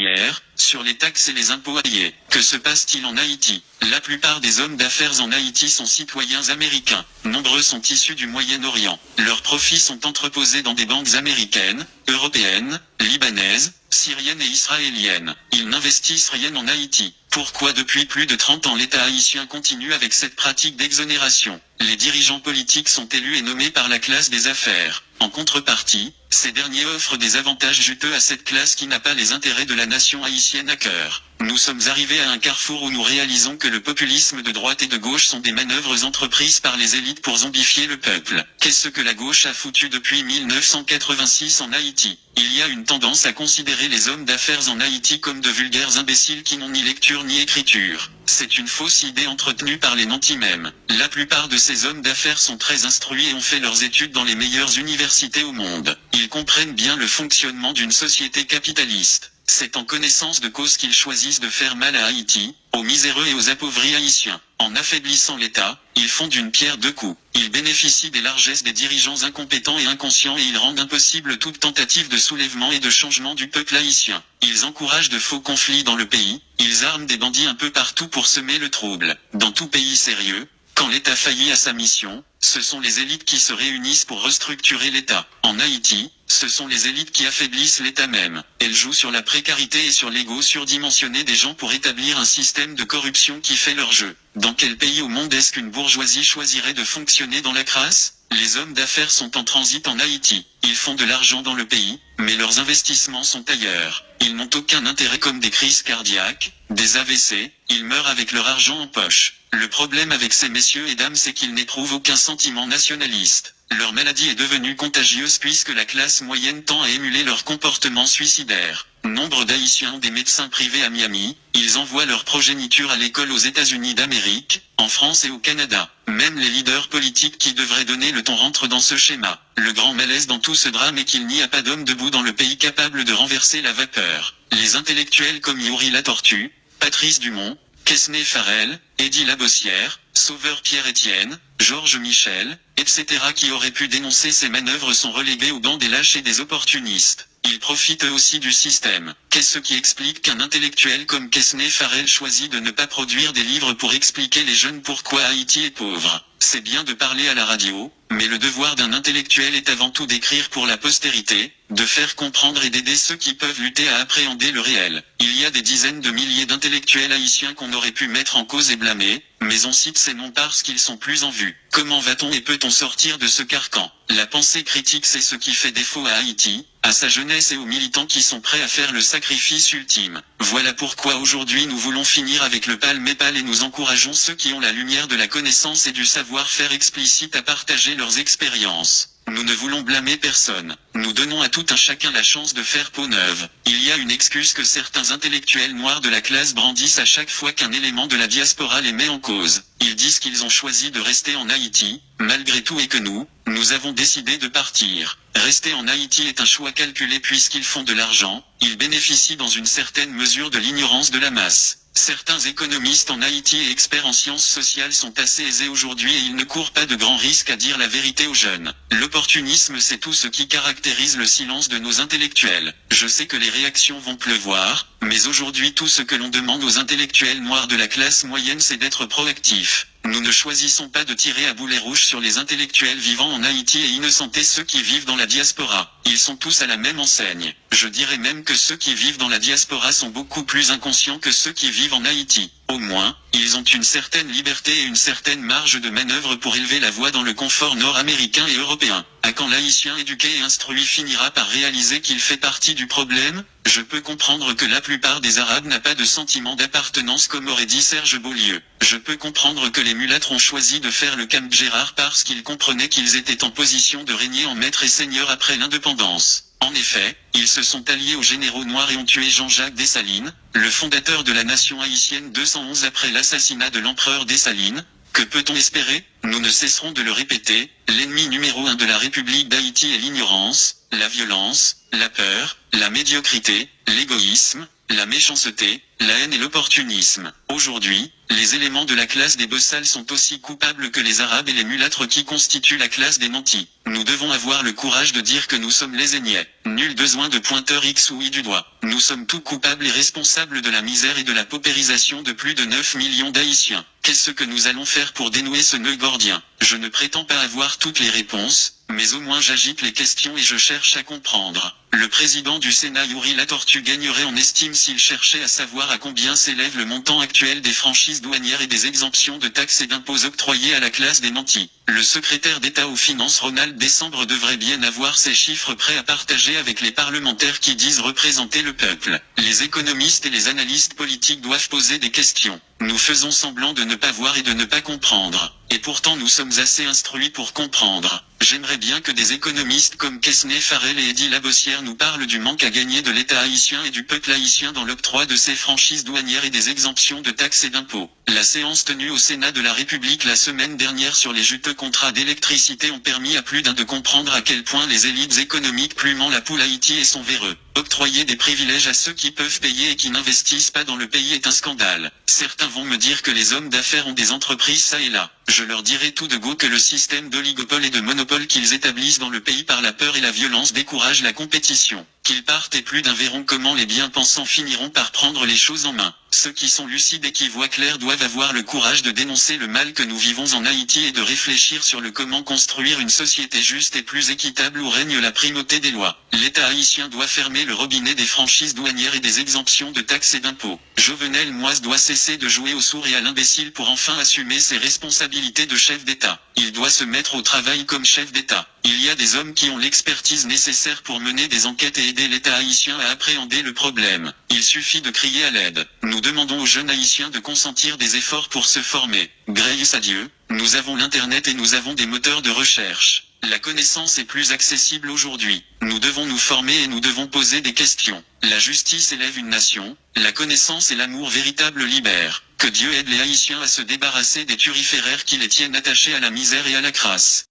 douanières, sur les taxes et les impôts alliés. Que se passe-t-il en Haïti? La plupart des hommes d'affaires en Haïti sont citoyens américains. Nombreux sont issus du Moyen-Orient. Leurs profits sont entreposés dans des banques américaines, européennes, libanaises, syriennes et israéliennes. Ils n'investissent rien en Haïti. Pourquoi depuis plus de 30 ans l'État haïtien continue avec cette pratique d'exonération? Les dirigeants politiques sont élus et nommés par la classe des affaires. En contrepartie, ces derniers offrent des avantages juteux à cette classe qui n'a pas les intérêts de la nation haïtienne à cœur. Nous sommes arrivés à un carrefour où nous réalisons que le populisme de droite et de gauche sont des manœuvres entreprises par les élites pour zombifier le peuple. Qu'est-ce que la gauche a foutu depuis 1986 en Haïti? Il y a une tendance à considérer les hommes d'affaires en Haïti comme de vulgaires imbéciles qui n'ont ni lecture ni écriture. C'est une fausse idée entretenue par les nantis mêmes. La plupart de ces hommes d'affaires sont très instruits et ont fait leurs études dans les meilleures universités au monde. Ils comprennent bien le fonctionnement d'une société capitaliste. C'est en connaissance de cause qu'ils choisissent de faire mal à Haïti, aux miséreux et aux appauvris haïtiens. En affaiblissant l'État, ils font d'une pierre deux coups. Ils bénéficient des largesses des dirigeants incompétents et inconscients et ils rendent impossible toute tentative de soulèvement et de changement du peuple haïtien. Ils encouragent de faux conflits dans le pays, ils arment des bandits un peu partout pour semer le trouble. Dans tout pays sérieux, quand l'État faillit à sa mission, ce sont les élites qui se réunissent pour restructurer l'État. En Haïti, ce sont les élites qui affaiblissent l'État même. Elles jouent sur la précarité et sur l'ego surdimensionné des gens pour établir un système de corruption qui fait leur jeu. Dans quel pays au monde est-ce qu'une bourgeoisie choisirait de fonctionner dans la crasse? Les hommes d'affaires sont en transit en Haïti. Ils font de l'argent dans le pays, mais leurs investissements sont ailleurs. Ils n'ont aucun intérêt comme des crises cardiaques, des AVC, ils meurent avec leur argent en poche. Le problème avec ces messieurs et dames c'est qu'ils n'éprouvent aucun sentiment nationaliste. Leur maladie est devenue contagieuse puisque la classe moyenne tend à émuler leur comportement suicidaire. Nombre d'Haïtiens ont des médecins privés à Miami, ils envoient leur progéniture à l'école aux États-Unis d'Amérique, en France et au Canada. Même les leaders politiques qui devraient donner le ton rentrent dans ce schéma. Le grand malaise dans tout ce drame est qu'il n'y a pas d'homme debout dans le pays capable de renverser la vapeur. Les intellectuels comme Yuri Latortue, Patrice Dumont, Quesnay Farrell, Eddie Labossière, Sauveur Pierre-Étienne, Georges Michel, etc. qui auraient pu dénoncer ces manœuvres sont relégués au banc des lâches et des opportunistes. Ils profitent eux aussi du système. Qu'est-ce qui explique qu'un intellectuel comme Quesnay Farrell choisit de ne pas produire des livres pour expliquer les jeunes pourquoi Haïti est pauvre? C'est bien de parler à la radio, mais le devoir d'un intellectuel est avant tout d'écrire pour la postérité, de faire comprendre et d'aider ceux qui peuvent lutter à appréhender le réel. Il y a des dizaines de milliers d'intellectuels haïtiens qu'on aurait pu mettre en cause et blâmer, mais on cite ces noms parce qu'ils sont plus en vue. Comment va-t-on et peut-on sortir de ce carcan? La pensée critique c'est ce qui fait défaut à Haïti, à sa jeunesse et aux militants qui sont prêts à faire le sacrifice ultime. Voilà pourquoi aujourd'hui nous voulons finir avec le palme-épale et nous encourageons ceux qui ont la lumière de la connaissance et du savoir-faire explicite à partager leurs expériences. Nous ne voulons blâmer personne. Nous donnons à tout un chacun la chance de faire peau neuve. Il y a une excuse que certains intellectuels noirs de la classe brandissent à chaque fois qu'un élément de la diaspora les met en cause. Ils disent qu'ils ont choisi de rester en Haïti, malgré tout et que nous avons décidé de partir. Rester en Haïti est un choix calculé puisqu'ils font de l'argent, ils bénéficient dans une certaine mesure de l'ignorance de la masse. Certains économistes en Haïti et experts en sciences sociales sont assez aisés aujourd'hui et ils ne courent pas de grands risques à dire la vérité aux jeunes. L'opportunisme c'est tout ce qui caractérise le silence de nos intellectuels. Je sais que les réactions vont pleuvoir, mais aujourd'hui tout ce que l'on demande aux intellectuels noirs de la classe moyenne c'est d'être proactifs. Nous ne choisissons pas de tirer à boulet rouge sur les intellectuels vivant en Haïti et innocenter ceux qui vivent dans la diaspora. Ils sont tous à la même enseigne. Je dirais même que ceux qui vivent dans la diaspora sont beaucoup plus inconscients que ceux qui vivent en Haïti. Au moins, ils ont une certaine liberté et une certaine marge de manœuvre pour élever la voix dans le confort nord-américain et européen. À quand l'haïtien éduqué et instruit finira par réaliser qu'il fait partie du problème? Je peux comprendre que la plupart des Arabes n'a pas de sentiment d'appartenance comme aurait dit Serge Beaulieu. Je peux comprendre que les mulâtres ont choisi de faire le Camp Gérard parce qu'ils comprenaient qu'ils étaient en position de régner en maître et seigneur après l'indépendance. En effet, ils se sont alliés aux généraux noirs et ont tué Jean-Jacques Dessalines, le fondateur de la nation haïtienne 211 après l'assassinat de l'empereur Dessalines. Que peut-on espérer? Nous ne cesserons de le répéter, l'ennemi numéro 1 de la République d'Haïti est l'ignorance, la violence, la peur, la médiocrité, l'égoïsme, la méchanceté, la haine et l'opportunisme. Aujourd'hui, les éléments de la classe des bossals sont aussi coupables que les arabes et les mulâtres qui constituent la classe des nantis. Nous devons avoir le courage de dire que nous sommes les Aigniais. Nul besoin de pointeur X ou Y du doigt. Nous sommes tous coupables et responsables de la misère et de la paupérisation de plus de 9 millions d'Haïtiens. Qu'est-ce que nous allons faire pour dénouer ce nœud gordien? Je ne prétends pas avoir toutes les réponses, mais au moins j'agite les questions et je cherche à comprendre. Le président du Sénat Yuri Latortue gagnerait en estime s'il cherchait à savoir à combien s'élève le montant actuel des franchises douanières et des exemptions de taxes et d'impôts octroyées à la classe des nantis. Le secrétaire d'État aux Finances Ronald Décembre devrait bien avoir ces chiffres prêts à partager avec les parlementaires qui disent représenter le peuple. Les économistes et les analystes politiques doivent poser des questions. Nous faisons semblant de ne pas voir et de ne pas comprendre. Et pourtant nous sommes assez instruits pour comprendre. J'aimerais bien que des économistes comme Quesnay Farrell et Eddy Labossière nous parlent du manque à gagner de l'État haïtien et du peuple haïtien dans l'octroi de ses franchises douanières et des exemptions de taxes et d'impôts. La séance tenue au Sénat de la République la semaine dernière sur les juteux contrats d'électricité ont permis à plus d'un de comprendre à quel point les élites économiques plumant la poule Haïti et son véreux. Octroyer des privilèges à ceux qui peuvent payer et qui n'investissent pas dans le pays est un scandale. Certains vont me dire que les hommes d'affaires ont des entreprises ça et là. Je leur dirai tout de go que le système d'oligopole et de monopole qu'ils établissent dans le pays par la peur et la violence décourage la compétition. Qu'ils partent et plus d'un verront comment les bien-pensants finiront par prendre les choses en main. Ceux qui sont lucides et qui voient clair doivent avoir le courage de dénoncer le mal que nous vivons en Haïti et de réfléchir sur le comment construire une société juste et plus équitable où règne la primauté des lois. L'État haïtien doit fermer le robinet des franchises douanières et des exemptions de taxes et d'impôts. Jovenel Moïse doit cesser de jouer au sourd et à l'imbécile pour enfin assumer ses responsabilités de chef d'État. Il doit se mettre au travail comme chef d'État. Il y a des hommes qui ont l'expertise nécessaire pour mener des enquêtes et aider l'État haïtien à appréhender le problème. Il suffit de crier à l'aide. Nous demandons aux jeunes haïtiens de consentir des efforts pour se former. Grâce à Dieu, nous avons l'Internet et nous avons des moteurs de recherche. La connaissance est plus accessible aujourd'hui. Nous devons nous former et nous devons poser des questions. La justice élève une nation, la connaissance et l'amour véritable libèrent. Que Dieu aide les Haïtiens à se débarrasser des turiféraires qui les tiennent attachés à la misère et à la crasse.